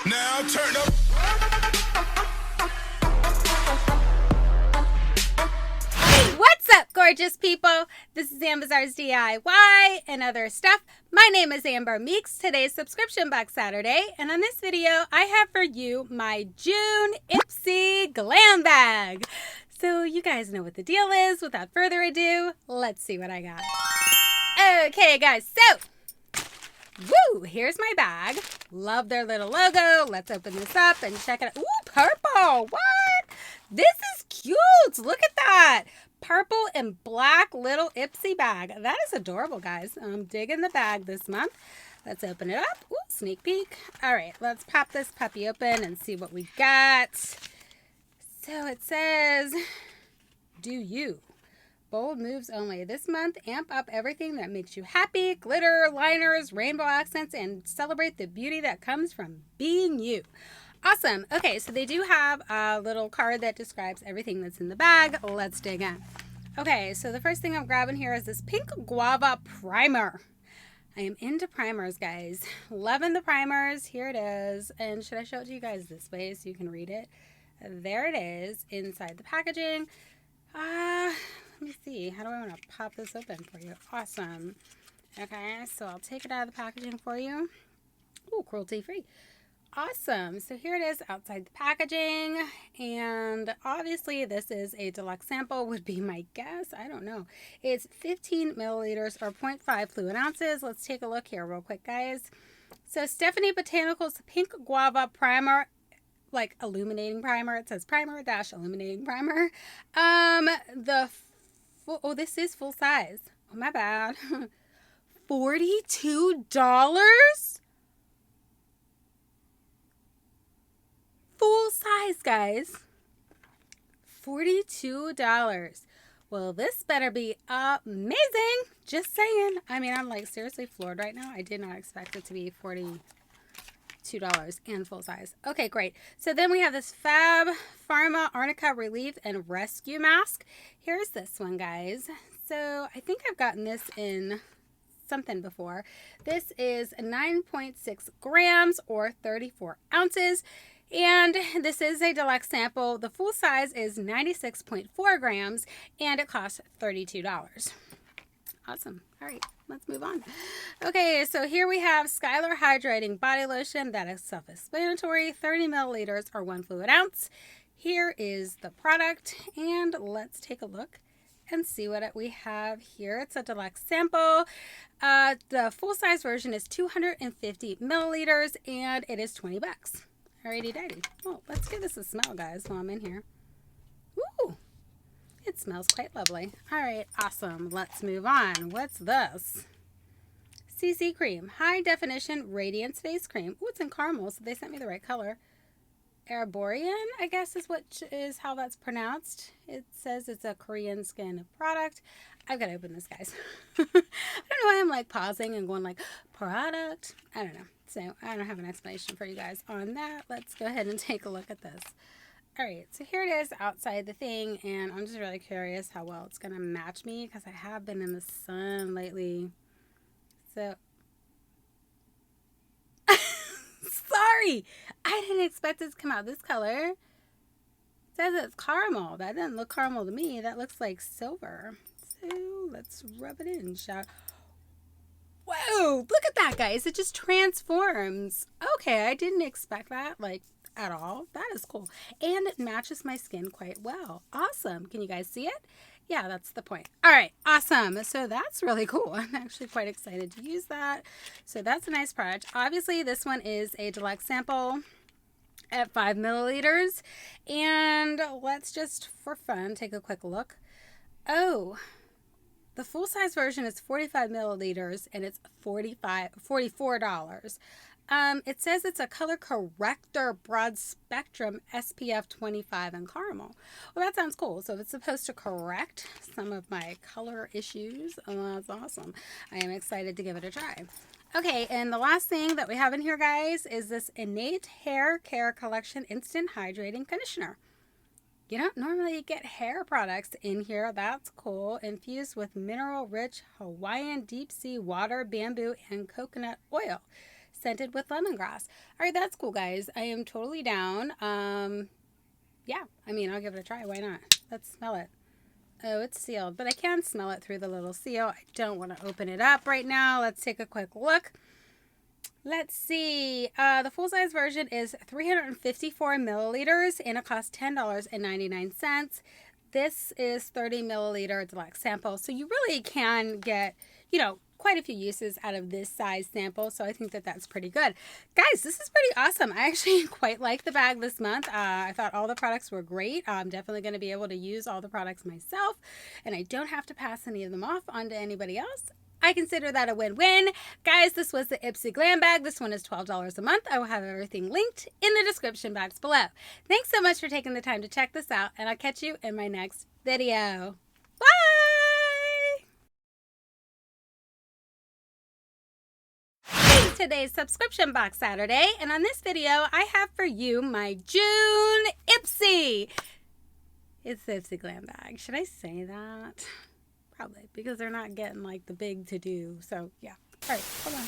Now turn up. What's up, gorgeous people? This is Amber's DIY and other stuff. My name is Amber Meeks. Today's subscription box Saturday, and on this video, I have for you my June Ipsy Glam bag. So you guys know what the deal is. Without further ado, let's see what I got. Okay, guys, so woo! Here's my bag. Love their little logo. Let's open this up and check it out. Ooh, purple! What? This is cute! Look at that! Purple and black little Ipsy bag. That is adorable, guys. I'm digging the bag this month. Let's open it up. Ooh, sneak peek. All right, let's pop this puppy open and see what we got. So it says, do you. Bold moves only. This month, amp up everything that makes you happy. Glitter, liners, rainbow accents, and celebrate the beauty that comes from being you. Awesome. Okay, so they do have a little card that describes everything that's in the bag. Let's dig in. Okay, so the first thing I'm grabbing here is this pink guava primer. I am into primers, guys. Loving the primers. Here it is. And should I show it to you guys this way so you can read it? There it is inside the packaging. Let me see. How do I want to pop this open for you? Awesome. Okay, so I'll take it out of the packaging for you. Ooh, cruelty free. Awesome. So here it is outside the packaging. And obviously this is a deluxe sample would be my guess. I don't know. It's 15 milliliters or 0.5 fluid ounces. Let's take a look here real quick, guys. So Stephanie Botanicals Pink Guava Primer, like illuminating primer. It says primer dash illuminating primer. This is full size. Oh, my bad. $42? Full size, guys. $42. Well, this better be amazing. Just saying. I mean, I'm like seriously floored right now. I did not expect it to be $42 and full size. Okay, great. So then we have this Fab Pharma Arnica Relief and Rescue Mask. Here's this one, guys. So I think I've gotten this in something before. This is 9.6 grams or 34 ounces. And this is a deluxe sample. The full size is 96.4 grams and it costs $32. Awesome. All right, let's move on. Okay, so here we have Skylar Hydrating Body Lotion. That is self-explanatory, 30 milliliters or 1 fluid ounce. Here is the product, and let's take a look and see what we have here. It's a deluxe sample. The full-size version is 250 milliliters, and it is $20. Alrighty, daddy. Oh, let's give this a smell, guys, while I'm in here. Ooh. It smells quite lovely. All right, awesome. Let's move on. What's this? CC Cream. High Definition Radiance Face Cream. Ooh, it's in caramel, so they sent me the right color. Arborean, I guess is how that's pronounced. It says it's a Korean skin product. I've got to open this, guys. I don't know why I'm like pausing and going like, product. I don't know. So I don't have an explanation for you guys on that. Let's go ahead and take a look at this. All right, so here it is outside the thing, and I'm just really curious how well it's going to match me because I have been in the sun lately. So, sorry, I didn't expect it to come out this color. It says it's caramel. That doesn't look caramel to me. That looks like silver. So let's rub it in, shall Whoa, look at that, guys. It just transforms. Okay, I didn't expect that, like, at all. That is cool. And it matches my skin quite well. Awesome. Can you guys see it? Yeah, that's the point. All right, awesome. So that's really cool. I'm actually quite excited to use that. So that's a nice product. Obviously, this one is a deluxe sample at 5 milliliters. And let's just, for fun, take a quick look. Oh, the full-size version is 45 milliliters, and it's $44. It says it's a color corrector broad spectrum SPF 25 and caramel. Well, that sounds cool. So it's supposed to correct some of my color issues. Oh, that's awesome. I am excited to give it a try. Okay, and the last thing that we have in here, guys, is this Innate Hair Care Collection Instant Hydrating Conditioner. You don't normally get hair products in here. That's cool. Infused with mineral-rich Hawaiian deep sea water, bamboo, and coconut oil. scented with lemongrass. All right, that's cool, guys. I am totally down. Yeah, I mean, I'll give it a try. Why not? Let's smell it. Oh, it's sealed, but I can smell it through the little seal. I don't want to open it up right now. Let's take a quick look. Let's see. The full-size version is 354 milliliters, and it costs $10.99. This is 30 milliliter deluxe sample, so you really can get, you know, quite a few uses out of this size sample, so I think that that's pretty good. Guys, this is pretty awesome. I actually quite like the bag this month. I thought all the products were great. I'm definitely going to be able to use all the products myself, and I don't have to pass any of them off onto anybody else. I consider that a win-win. Guys, this was the Ipsy Glam bag. This one is $12 a month. I will have everything linked in the description box below. Thanks so much for taking the time to check this out, and I'll catch you in my next video. Bye! It's today's subscription box Saturday, and on this video, I have for you my June Ipsy. It's the Ipsy Glam bag. Should I say that? Probably, because they're not getting like the big to do. So yeah. All right, hold on.